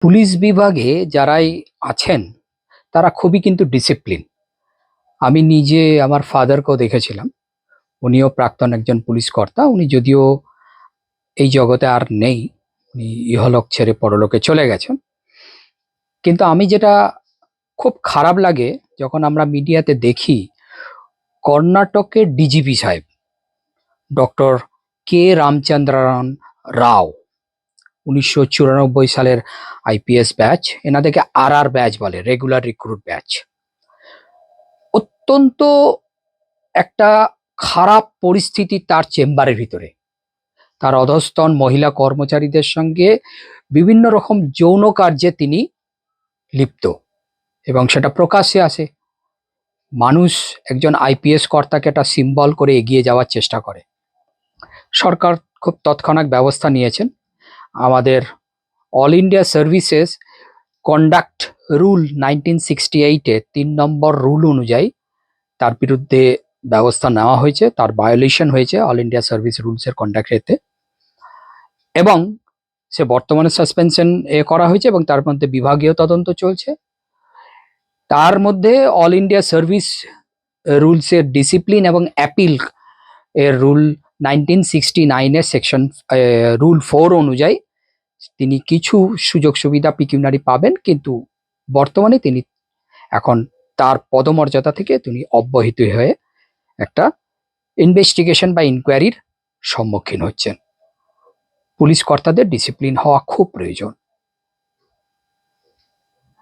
Police বিভাগে যারাই আছেন তারা খুবই কিন্তু ডিসিপ্লিন। আমি নিজে আমার ফাদারকেও দেখেছিলাম। উনিও প্রাক্তন একজন পুলিশ কর্তা। উনি যদিও এই জগতে আর নেই, উনি ইহলোক ছেড়ে পরলোকে চলে গেছেন। কিন্তু আমি যেটা খুব খারাপ লাগে যখন আমরা মিডিয়াতে দেখি কর্ণাটকের ডিজিপি সাহেব ডক্টর কে রামচন্দ্রন রাও, 1994 সালের আইপিএস ব্যাচ, এনাদেরকে আর ব্যাচ বলে, রেগুলার রিক্রুট ব্যাচ। অত্যন্ত একটা খারাপ পরিস্থিতি তার চেম্বারের ভিতরে। তার অধস্তন মহিলা কর্মচারীদের সঙ্গে বিভিন্ন রকম যৌন কার্যে তিনি লিপ্ত এবং সেটা প্রকাশ্যে আসে। মানুষ একজন আইপিএস কর্তাকে একটা সিম্বল করে এগিয়ে যাওয়ার চেষ্টা করে। সরকার খুব তৎক্ষণাৎ ব্যবস্থা নিয়েছেন। আমাদের all India services conduct rule 1968-এর 3 নম্বর রুল অনুযায়ী তার বিরুদ্ধে ব্যবস্থা নেওয়া হয়েছে। তার ভায়োলেশন হয়েছে অল ইন্ডিয়া সার্ভিস রুলসের কন্ডাক্টেতে, এবং সে বর্তমানে সাসপেনশন করা হয়েছে এবং তার মধ্যে বিভাগীয় তদন্ত চলছে। তার মধ্যে অল ইন্ডিয়া সার্ভিস রুলসের ডিসিপ্লিন এবং অ্যাপিল এর রুল 1969-এর সেকশন রুল 4 অনুযায়ী তিনি কিছু সুযোগ সুবিধা পিকিউনারি পাবেন, কিন্তু বর্তমানে তিনি এখন তার পদমর্যাদা থেকে তিনি অব্যাহতি হয়ে একটা ইনভেস্টিগেশন বা ইনকোয়ারির সম্মুখীন হচ্ছেন। পুলিশ কর্তাদের ডিসিপ্লিন হওয়া খুব প্রয়োজন।